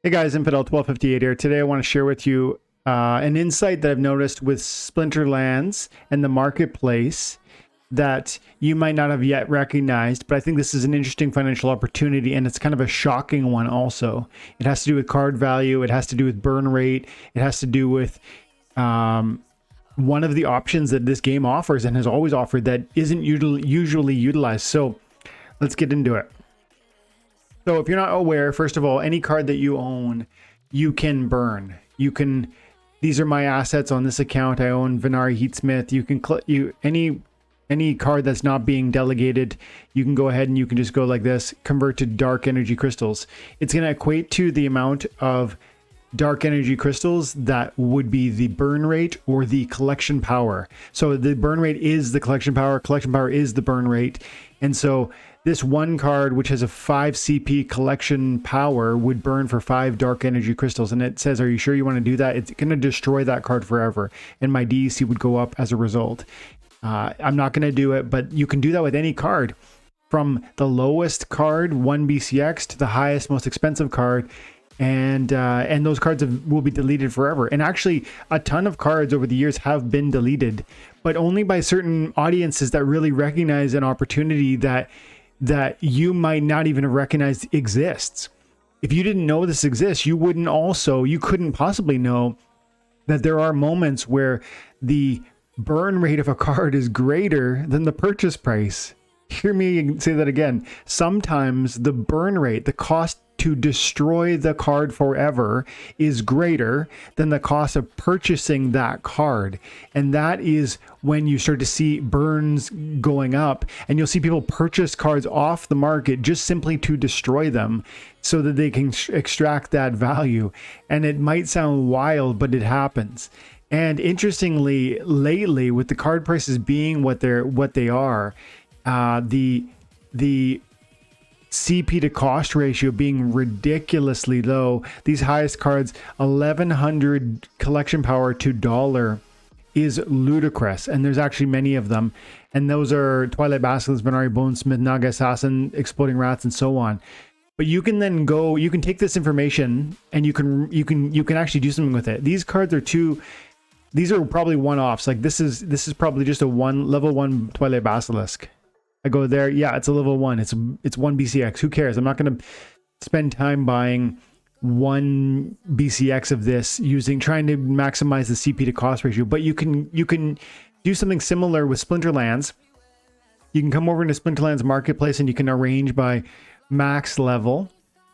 Hey guys, Infidel 1258 here. Today I want to share with you an insight that I've noticed with Splinterlands and the marketplace that you might not have yet recognized, but I think this is an interesting financial opportunity, and it's kind of a shocking one also. It has to do with card value, it has to do with burn rate, it has to do with one of the options that this game offers and has always offered that isn't usually utilized. So let's get into it. So if you're not aware, first of all, any card that you own, you can burn. These are my assets on this account. I own Venari Heatsmith. You can any card that's not being delegated, you can go ahead and you can just go like this, convert to dark energy crystals. It's going to equate to the amount of dark energy crystals that would be the burn rate or the collection power. So the burn rate is the collection power is the burn rate. And so this one card, which has a 5 CP collection power, would burn for 5 dark energy crystals. And it says, are you sure you want to do that? It's going to destroy that card forever. And my DEC would go up as a result. I'm not going to do it, but you can do that with any card. From the lowest card, 1 BCX, to the highest, most expensive card. And those cards will be deleted forever. And actually, a ton of cards over the years have been deleted, but only by certain audiences that really recognize an opportunity that you might not even have recognized exists. If you didn't know this exists, you couldn't possibly know that there are moments where the burn rate of a card is greater than the purchase price. Hear me say that again. Sometimes the burn rate, the cost to destroy the card forever, is greater than the cost of purchasing that card. And that is when you start to see burns going up, and you'll see people purchase cards off the market just simply to destroy them so that they can extract that value. And it might sound wild, but it happens. And interestingly, lately, with the card prices being what they are, the CP to cost ratio being ridiculously low, these highest cards, 1100 collection power to dollar, is ludicrous. And there's actually many of them, and those are Twilight Basilisk, Venari Bonesmith, Naga Assassin, Exploding Rats, and so on. But you can then you can take this information and you can actually do something with it. These cards are these are probably one-offs. Like this is probably just a level 1 Twilight Basilisk. I go there, yeah, it's a level 1. It's 1 BCX. Who cares? I'm not going to spend time buying 1 BCX of this trying to maximize the CP to cost ratio. But you can do something similar with Splinterlands. You can come over into Splinterlands Marketplace and you can arrange by max level,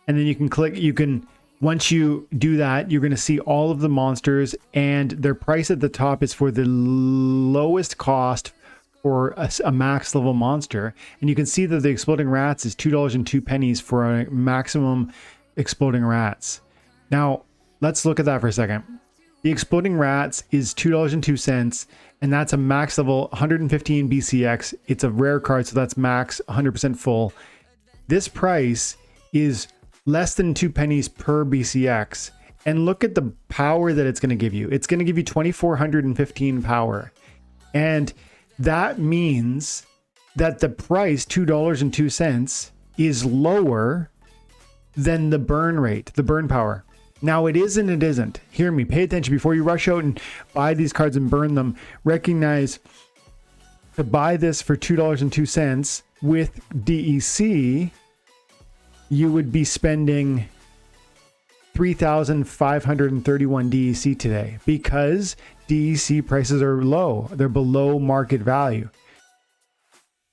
and then you can click. Once you do that, you're going to see all of the monsters, and their price at the top is for the lowest cost for a max level monster. And you can see that the Exploding Rats is $2.02 for a maximum Exploding Rats. Now, let's look at that for a second. The Exploding Rats is $2.02, and that's a max level 115 BCX. It's a rare card, so that's max 100% full. This price is less than 2 pennies per BCX. And look at the power that it's going to give you. It's going to give you 2415 power. And that means that the price, $2.02, is lower than the burn rate, the burn power. Now, it is and it isn't. Hear me. Pay attention before you rush out and buy these cards and burn them. Recognize, to buy this for $2.02 with DEC, you would be spending 3,531 DEC today, because DEC prices are low. They're below market value.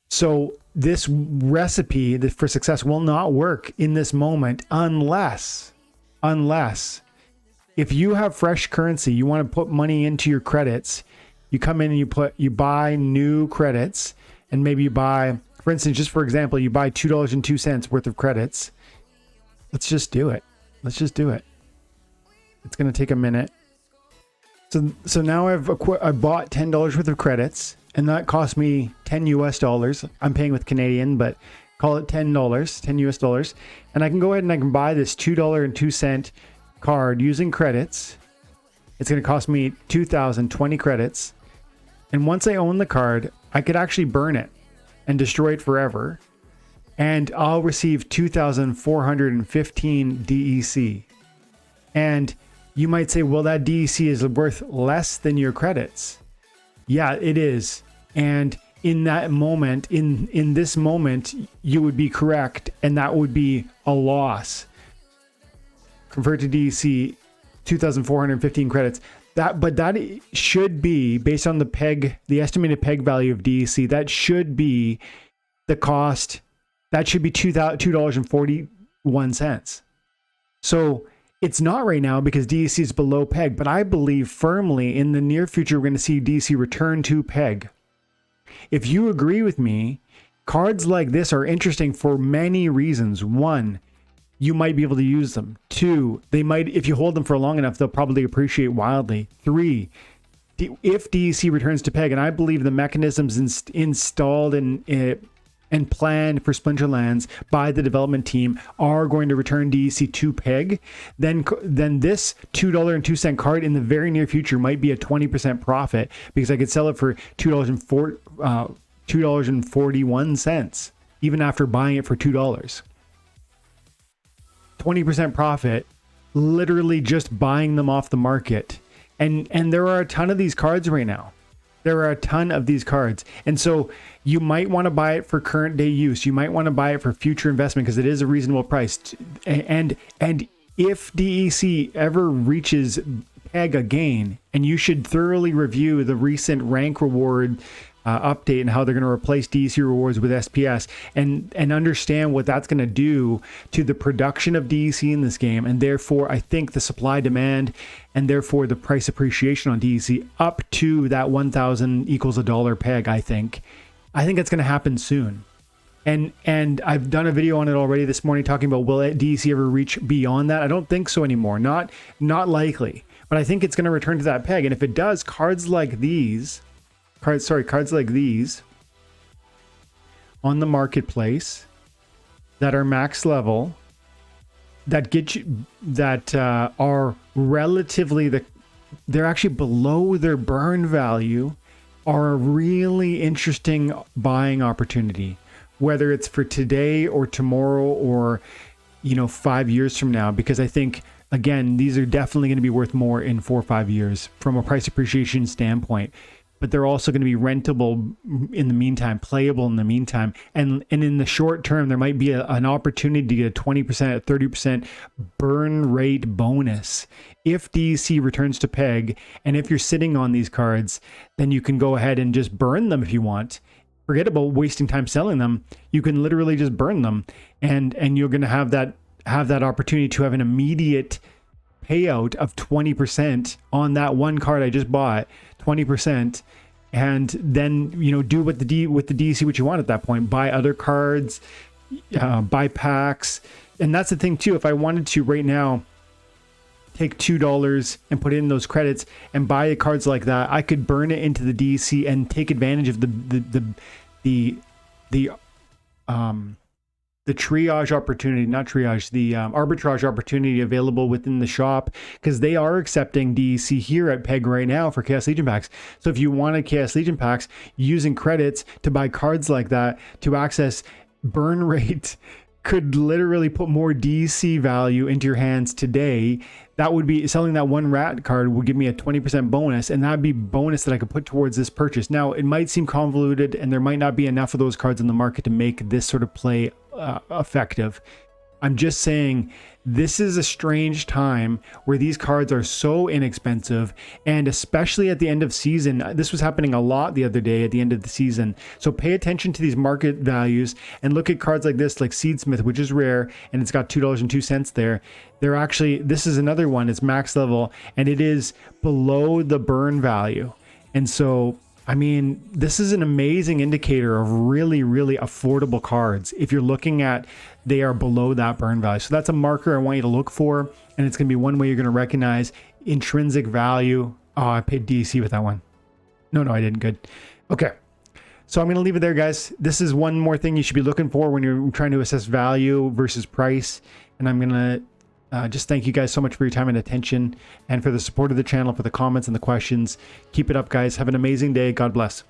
So this recipe for success will not work in this moment unless if you have fresh currency, you want to put money into your credits, you come in and you buy new credits, and maybe you buy, for instance, just for example, you buy $2.02 worth of credits. Let's just do it. Let's just do it. It's going to take a minute. So now I bought $10 worth of credits, and that cost me $10 US. I'm paying with Canadian, but call it $10 US. And I can go ahead and I can buy this $2.02 card using credits. It's going to cost me 2,020 credits. And once I own the card, I could actually burn it and destroy it forever. And I'll receive 2,415 DEC. And you might say, well, that DEC is worth less than your credits. Yeah, it is. And in that moment, in this moment, you would be correct, and that would be a loss. Convert to DEC, 2,415 credits. But that should be based on the estimated peg value of DEC. That should be the cost. That should be $2.41. So it's not right now because DEC is below peg. But I believe firmly in the near future we're going to see DEC return to peg. If you agree with me, cards like this are interesting for many reasons. One, you might be able to use them. Two, they might, if you hold them for long enough, they'll probably appreciate wildly. Three, if DEC returns to peg, and I believe the mechanisms installed and planned for Splinterlands by the development team are going to return DEC to peg, then this $2.02 card in the very near future might be a 20% profit, because I could sell it for $2.41 even after buying it for $2. 20% profit, literally just buying them off the market. And there are a ton of these cards right now. There are a ton of these cards. And so you might want to buy it for current day use. You might want to buy it for future investment because it is a reasonable price. And if DEC ever reaches peg again, and you should thoroughly review the recent rank reward update and how they're going to replace DEC rewards with SPS, and understand what that's going to do to the production of DEC in this game, and therefore I think the supply demand and therefore the price appreciation on DEC up to that 1,000 equals $1 peg. I think it's going to happen soon. And I've done a video on it already this morning talking about, will DEC ever reach beyond that? I don't think so anymore. Not likely. But I think it's going to return to that peg. And if it does, cards like these on the marketplace that are max level, that get you, that are relatively, they're actually below their burn value, are a really interesting buying opportunity, whether it's for today or tomorrow or 5 years from now, because I think, again, these are definitely going to be worth more in 4 or 5 years from a price appreciation standpoint. But they're also going to be rentable in the meantime, playable in the meantime. And in the short term, there might be an opportunity to get a 20%, 30% burn rate bonus. If DEC returns to peg, and if you're sitting on these cards, then you can go ahead and just burn them if you want. Forget about wasting time selling them. You can literally just burn them. And you're going to have that opportunity to have an immediate payout of 20% on that one card I just bought, 20%, and then do with the DEC what you want at that point. Buy other cards, buy packs, and that's the thing too. If I wanted to right now take $2 and put in those credits and buy cards like that, I could burn it into the DEC and take advantage of the triage opportunity, not triage, the arbitrage opportunity available within the shop, because they are accepting DEC here at peg right now for Chaos Legion packs. So if you wanted Chaos Legion packs, using credits to buy cards like that to access burn rate could literally put more DEC value into your hands today. That would be selling that one rat card would give me a 20% bonus, and that'd be bonus that I could put towards this purchase. Now, it might seem convoluted and there might not be enough of those cards in the market to make this sort of play effective. I'm just saying this is a strange time where these cards are so inexpensive, and especially at the end of season. This was happening a lot the other day at the end of the season. So pay attention to these market values and look at cards like this, like Seedsmith, which is rare, and it's got $2.02 there. They're actually, this is another one, it's max level, and it is below the burn value. And so I mean, this is an amazing indicator of really, really affordable cards. If you're looking at, they are below that burn value. So that's a marker I want you to look for. And it's going to be one way you're going to recognize intrinsic value. Oh, I paid DEC with that one. No, I didn't. Good. Okay. So I'm going to leave it there, guys. This is one more thing you should be looking for when you're trying to assess value versus price. And I'm going to just thank you guys so much for your time and attention, and for the support of the channel, for the comments and the questions. Keep it up, guys. Have an amazing day. God bless.